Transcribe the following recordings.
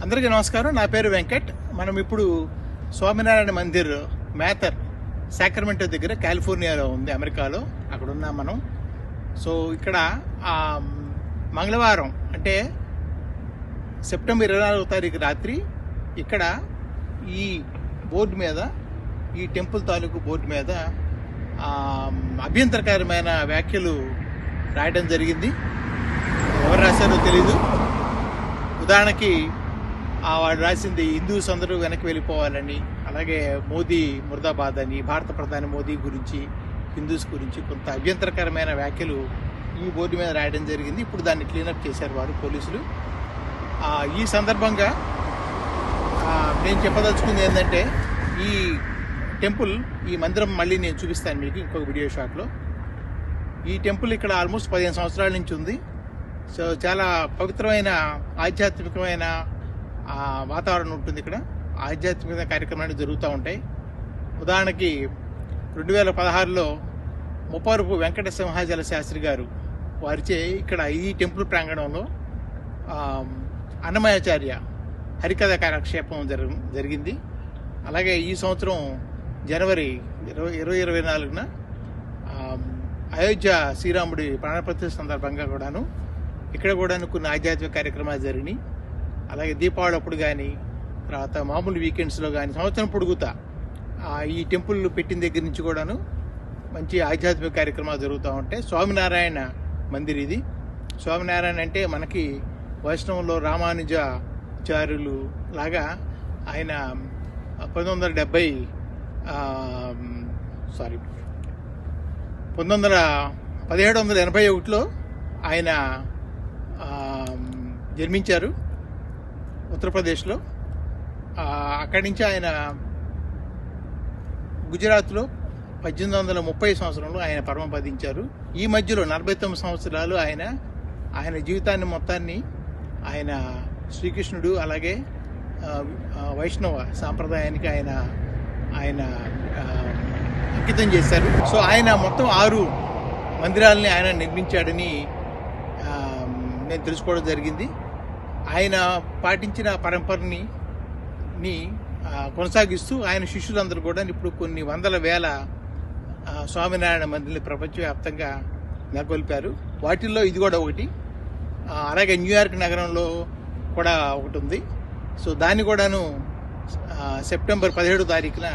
అందరికీ నమస్కారం. నా పేరు వెంకట్. మనం ఇప్పుడు స్వామినారాయణ మందిర్ మేథర్ సాక్రమెంటో దగ్గర కాలిఫోర్నియాలో ఉంది, అమెరికాలో. అక్కడ ఉన్నాం మనం. సో ఇక్కడ మంగళవారం అంటే సెప్టెంబర్ 24వ తారీఖు రాత్రి ఇక్కడ ఈ బోర్డు మీద, ఈ టెంపుల్ తాలూకు బోర్డు మీద అభ్యంతరకరమైన వ్యాఖ్యలు రాయడం జరిగింది. ఎవరు రాశారో తెలీదు. ఉదాహరణకి వాడు రాసింది హిందూస్ అందరూ వెనక్కి వెళ్ళిపోవాలని, అలాగే మోదీ ముర్దాబాద్ అని, భారత ప్రధాని మోదీ గురించి, హిందూస్ గురించి కొంత అభ్యంతరకరమైన వ్యాఖ్యలు ఈ బోర్డు మీద రాయడం జరిగింది. ఇప్పుడు దాన్ని క్లీనప్ చేశారు వారు, పోలీసులు. ఈ సందర్భంగా నేను చెప్పదలుచుకుంది ఏంటంటే, ఈ టెంపుల్, ఈ మందిరం మళ్ళీ నేను చూపిస్తాను మీకు ఇంకొక వీడియో షాట్లో. ఈ టెంపుల్ ఇక్కడ ఆల్మోస్ట్ 15 సంవత్సరాల నుంచి ఉంది. సో చాలా పవిత్రమైన, ఆధ్యాత్మికమైన వాతావరణం ఉంటుంది ఇక్కడ. ఆధ్యాత్మిక కార్యక్రమాలు జరుగుతూ ఉంటాయి. ఉదాహరణకి 2016లో ముప్పవరపు వెంకట సింహాచల శాస్త్రి గారు వారిచే ఇక్కడ ఈ టెంపుల్ ప్రాంగణంలో అన్నమయాచార్య హరికథ కాలక్షేపం జరిగింది. అలాగే ఈ సంవత్సరం జనవరి 2024న అయోధ్య శ్రీరాముడి ప్రాణప్రతిష్ఠ సందర్భంగా కూడాను ఇక్కడ కూడాను కొన్ని ఆధ్యాత్మిక కార్యక్రమాలు జరిగినాయి. అలాగే దీపావళి అప్పుడు కానీ, తర్వాత మామూలు వీకెండ్స్లో కానీ, సంవత్సరం పొడుగుతా ఈ టెంపుల్ పెట్టిన దగ్గర నుంచి కూడాను మంచి ఆధ్యాత్మిక కార్యక్రమాలు జరుగుతూ ఉంటాయి. స్వామినారాయణ మందిర్ ఇది. స్వామినారాయణ అంటే మనకి వైష్ణవంలో రామానుజాచార్యులు లాగా ఆయన 1781లో ఆయన జన్మించారు ఉత్తరప్రదేశ్లో. అక్కడి నుంచి ఆయన గుజరాత్లో 1830 సంవత్సరంలో ఆయన పరమపదించారు. ఈ మధ్యలో 49 సంవత్సరాలు ఆయన జీవితాన్ని మొత్తాన్ని ఆయన శ్రీకృష్ణుడు, అలాగే వైష్ణవ సాంప్రదాయానికి ఆయన అంకితం చేశారు. సో ఆయన మొత్తం 6 మందిరాలని ఆయన నిర్మించాడని నేను తెలుసుకోవడం జరిగింది. ఆయన పాటించిన పరంపరని కొనసాగిస్తూ ఆయన శిష్యులందరూ కూడా ఇప్పుడు కొన్ని వందల వేల స్వామినారాయణ మందిర్ని ప్రపంచవ్యాప్తంగా నెలకొల్పారు. వాటిల్లో ఇది కూడా ఒకటి. అలాగే న్యూయార్క్ నగరంలో కూడా ఒకటి ఉంది. సో దాన్ని కూడాను సెప్టెంబర్ 17వ తారీఖున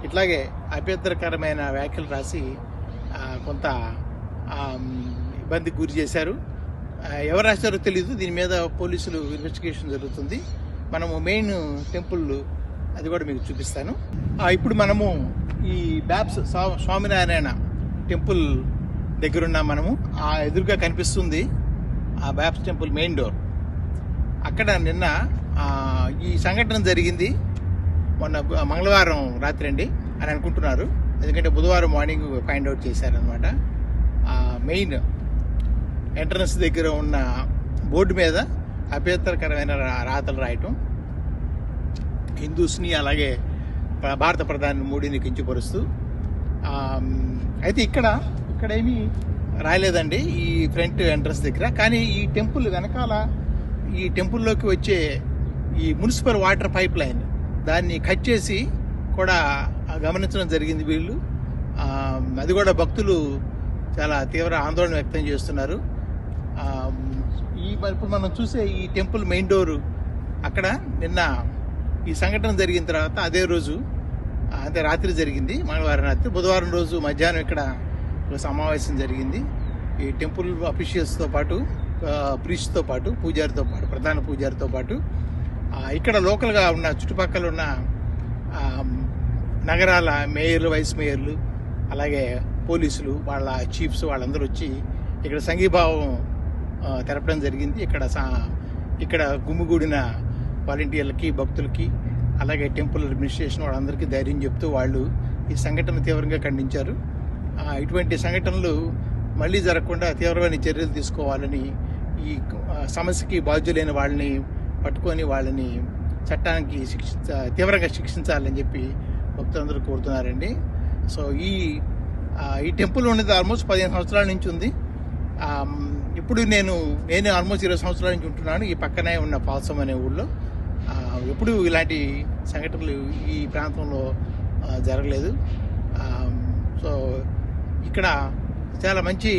ఇట్లాగే అభ్యంతరకరమైన వ్యాఖ్యలు రాసి కొంత ఇబ్బందికి గురి చేశారు. ఎవరు రాశారో తెలీదు. దీని మీద పోలీసులు ఇన్వెస్టిగేషన్ జరుగుతుంది. మనము మెయిన్ టెంపుల్ అది కూడా మీకు చూపిస్తాను. ఇప్పుడు మనము ఈ బ్యాప్స్ స్వామినారాయణ టెంపుల్ దగ్గరున్నాం. మనము ఎదురుగా కనిపిస్తుంది ఆ బ్యాప్స్ టెంపుల్ మెయిన్ డోర్. అక్కడ నిన్న ఈ సంఘటన జరిగింది మొన్న మంగళవారం రాత్రి అండి అని అనుకుంటున్నారు. ఎందుకంటే బుధవారం మార్నింగ్ ఫైండ్ అవుట్ చేశారనమాట. మెయిన్ ఎంట్రన్స్ దగ్గర ఉన్న బోర్డు మీద అభ్యంతరకరమైన రాతలు రాయటం, హిందూస్ని అలాగే భారత ప్రధాని మోడీని కించపరుస్తూ. అయితే ఇక్కడ ఏమీ రాయలేదండి ఈ ఫ్రంట్ ఎంట్రన్స్ దగ్గర. కానీ ఈ టెంపుల్ వెనకాల, ఈ టెంపుల్లోకి వచ్చే ఈ మున్సిపల్ వాటర్ పైప్ లైన్ దాన్ని కట్ చేసి కూడా గమనించడం జరిగింది వీళ్ళు. అది కూడా భక్తులు చాలా తీవ్ర ఆందోళన వ్యక్తం చేస్తున్నారు. ఇప్పుడు మనం చూసే ఈ టెంపుల్ మెయిన్ డోరు అక్కడ నిన్న ఈ సంఘటన జరిగిన తర్వాత అదే రోజు, అంటే రాత్రి జరిగింది, మంగళవారం రాత్రి. బుధవారం రోజు మధ్యాహ్నం ఇక్కడ సమావేశం జరిగింది. ఈ టెంపుల్ అఫీషియల్స్తో పాటు, ప్రీస్ట్తో పాటు, పూజారితో పాటు, ప్రధాన పూజారితో పాటు ఇక్కడ లోకల్గా ఉన్న చుట్టుపక్కల ఉన్న నగరాల మేయర్లు, వైస్ మేయర్లు, అలాగే పోలీసులు, వాళ్ళ చీఫ్స్ వాళ్ళందరూ వచ్చి ఇక్కడ సంఘీభావం తెలపడం జరిగింది. ఇక్కడ గుమ్మిగూడిన వాలంటీర్లకి, భక్తులకి, అలాగే టెంపుల్ అడ్మినిస్ట్రేషన్ వాళ్ళందరికీ ధైర్యం చెప్తూ వాళ్ళు ఈ సంఘటన తీవ్రంగా ఖండించారు. ఇటువంటి సంఘటనలు మళ్ళీ జరగకుండా తీవ్రమైన చర్యలు తీసుకోవాలని, ఈ సమస్యకి బాధ్యులైన వాళ్ళని పట్టుకొని వాళ్ళని చట్టానికి తీవ్రంగా శిక్షించాలని చెప్పి భక్తులందరూ కోరుతున్నారండి. సో ఈ టెంపుల్ ఉన్నది ఆల్మోస్ట్ 15 సంవత్సరాల నుంచి ఉంది. ఇప్పుడు నేను ఆల్మోస్ట్ 20 సంవత్సరాల నుంచి ఉంటున్నాను ఈ పక్కనే ఉన్న పాల్సం అనే ఊళ్ళో. ఎప్పుడూ ఇలాంటి సంఘటనలు ఈ ప్రాంతంలో జరగలేదు. సో ఇక్కడ చాలా మంచి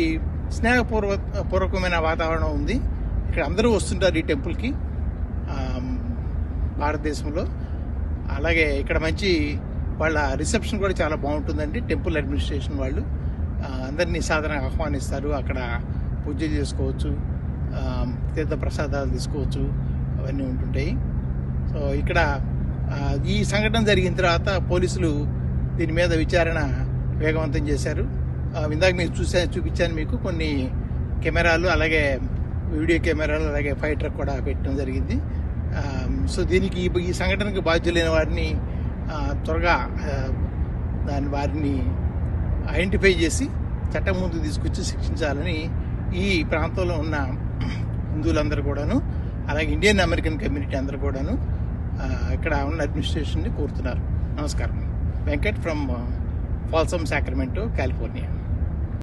స్నేహపూర్వకమైన వాతావరణం ఉంది. ఇక్కడ అందరూ వస్తుంటారు ఈ టెంపుల్కి భారతదేశంలో. అలాగే ఇక్కడ మంచి వాళ్ళ రిసెప్షన్ కూడా చాలా బాగుంటుందండి. టెంపుల్ అడ్మినిస్ట్రేషన్ వాళ్ళు అందరినీ సాధారణంగా ఆహ్వానిస్తారు. అక్కడ పూజ చేసుకోవచ్చు, తీర్థ ప్రసాదాలు తీసుకోవచ్చు, అవన్నీ ఉంటుంటాయి. సో ఇక్కడ ఈ సంఘటన జరిగిన తర్వాత పోలీసులు దీని మీద విచారణ వేగవంతం చేశారు. ఇందాక మీకు చూపించాను మీకు కొన్ని కెమెరాలు, అలాగే వీడియో కెమెరాలు, అలాగే ఫైర్ ట్రక్ కూడా పెట్టడం జరిగింది. సో దీనికి ఈ సంఘటనకు బాధ్యులైన వారిని త్వరగా వారిని ఐడెంటిఫై చేసి చట్టం ముందు తీసుకొచ్చి శిక్షించాలని ఈ ప్రాంతంలో ఉన్న హిందువులందరూ కూడాను, అలాగే ఇండియన్ అమెరికన్ కమ్యూనిటీ అందరూ కూడాను ఇక్కడ ఉన్న అడ్మినిస్ట్రేషన్ని కోరుతున్నారు. నమస్కారం. Venkat from Folsom, Sacramento, California.